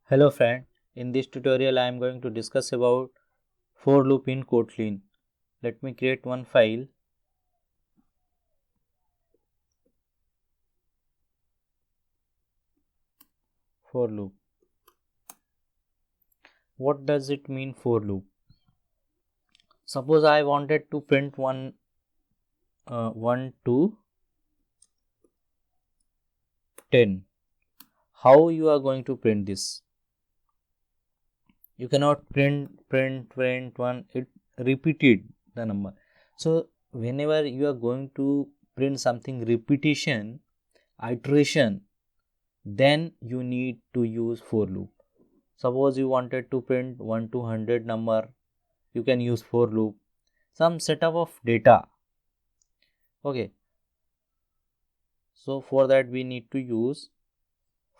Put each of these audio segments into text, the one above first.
Hello friend, in this tutorial I am going to discuss about for loop in Kotlin. Let me create one file. For loop. What does it mean for loop? Suppose I wanted to print 1 to 10. How you are going to print this? You cannot print 1, it repeated the number. So whenever you are going to print something repetition, iteration, then you need to use for loop. Suppose you wanted to print 1 to 100 number, you can use for loop. Some setup of data. Okay. So for that we need to use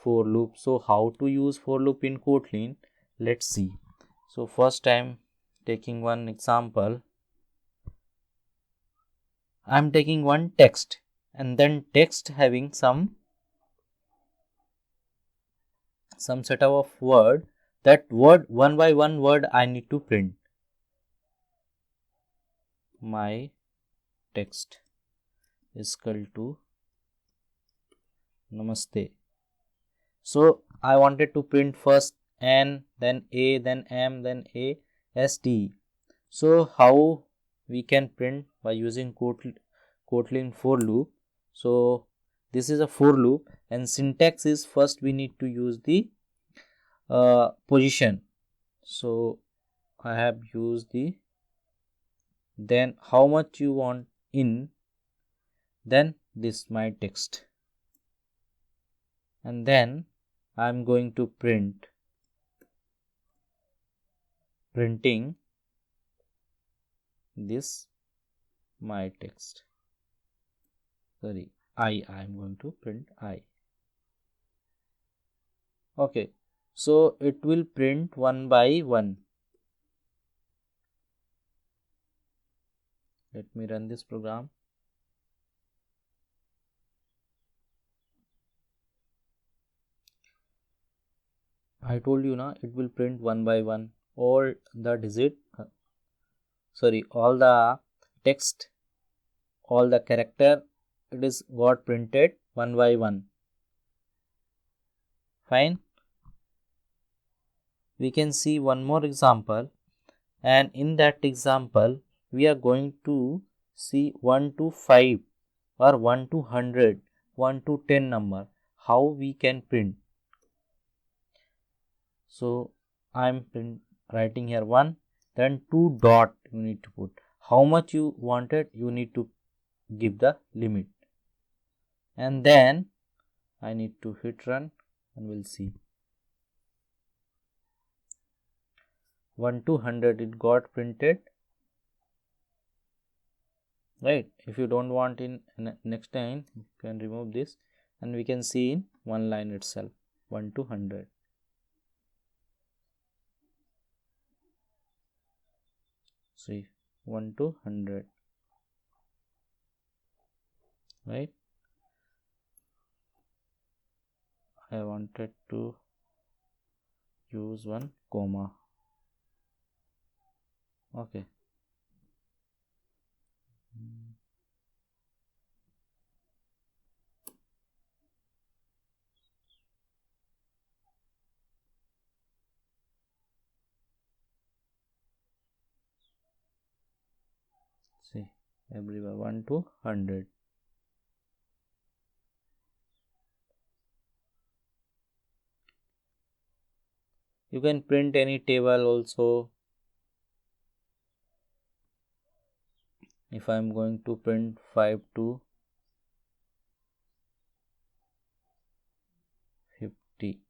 for loop. So how to use for loop in Kotlin? Let's see. So first I'm taking one example. I'm taking one text and then text having some setup of word. That word one by one word I need to print. My text is equal to Namaste. So I wanted to print first N, then A, then M, then A, S, T. So how we can print by using Kotlin for loop? So this is a for loop and syntax is first we need to use the position. So I have used the then how much you want in, then this my text, and then I'm going to printing this my text. Sorry, I am going to print I. Okay, so it will print one by one. Let me run this program. I told you now it will print one by one all the digit, all the text, all the character, it is got printed one by one. Fine. We can see one more example, and in that example we are going to see 1 to 5 or 1 to 100, 1 to 10 number, how we can print. So I'm writing here 1, then 2 dot you need to put. How much you wanted, you need to give the limit, and then I need to hit run and we'll see 1 to 100 it got printed, right? If you don't want in next line, you can remove this and we can see in one line itself 1 to 100. See 1 to 100, right? I wanted to use one comma. Okay. See everywhere 1 to 100. You can print any table also. If I am going to print 5 to 50,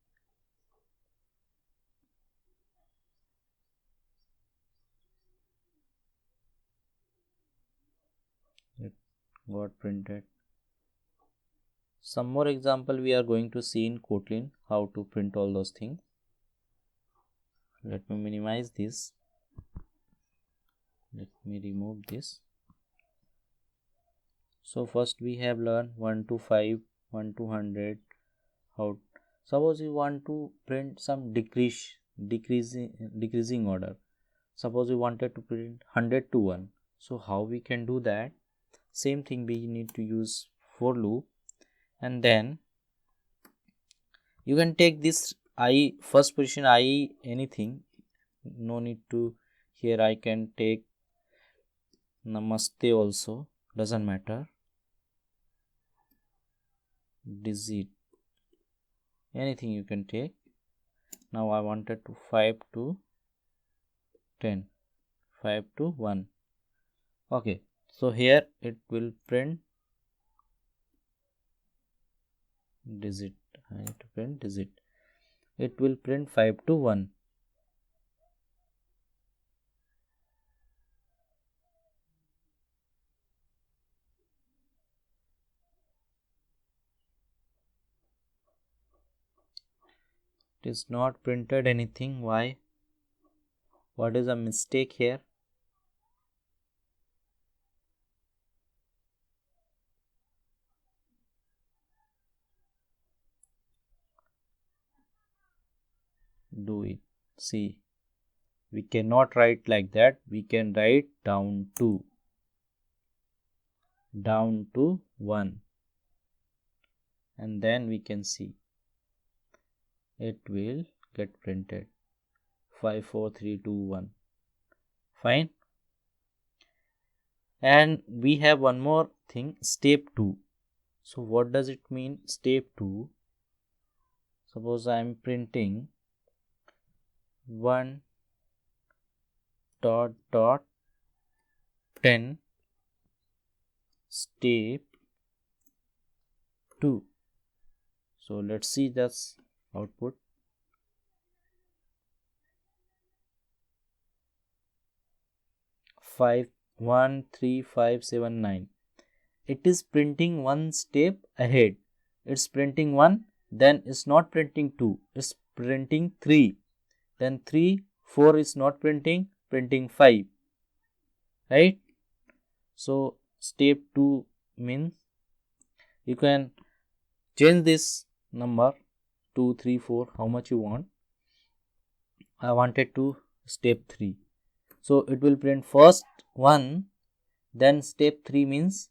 it got printed. Some more example we are going to see in Kotlin how to print all those things. Let me minimize this. Let me remove this. So first we have learned 1 to 5, 1 to 100. How Suppose you want to print some decreasing order. Suppose we wanted to print 100 to 1. So how we can do that? Same thing, we need to use for loop, and then you can take this I first position I anything, no need to. Here I can take namaste also, doesn't matter, digit, anything you can take. Now I wanted to 5 to 10, 5 to 1. Okay, so here it will print digit. I need to print digit. It will print 5 to 1. It is not printed anything. Why? What is a mistake here? Do it. See, we cannot write like that. We can write down to 1, and then we can see it will get printed 5 4 3 2 1. Fine. And we have one more thing, step 2. So what does it mean, step 2? Suppose I am printing 1 dot dot 10 step 2. So let's see this output. 5 1 3 5 7 9. It is printing one step ahead. It's printing 1, then it's not printing 2, it's printing 3, then 3 4 is not printing 5, right? So step 2 means you can change this number 2 3 4 how much you want. I wanted to step 3, so it will print first 1, then step 3 means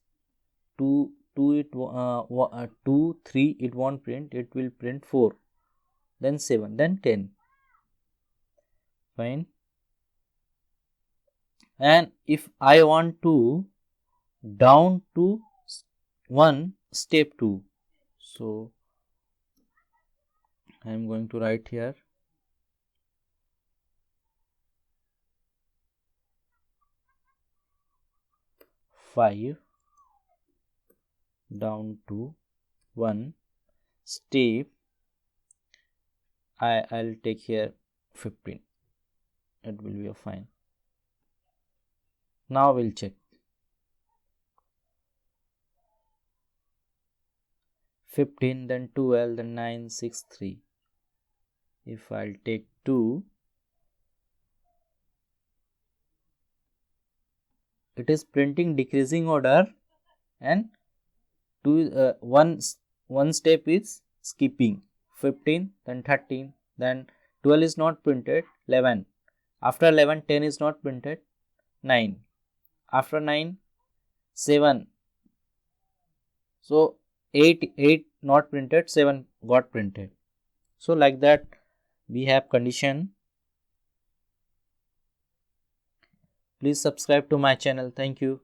2 3 it won't print, it will print 4, then 7, then 10. Fine. And if I want to down to 1, step 2, so I am going to write here 5 down to 1 step, I'll take here 15, it will be a fine. Now we'll check 15, then 12, then 9 6 3. If I'll take 2, it is printing decreasing order, and 2 one step is skipping, 15, then 13, then 12 is not printed, 11, after 11 10 is not printed, 9, after 9 7, so 8 not printed, 7 got printed. So like that we have condition. Please subscribe to my channel. Thank you.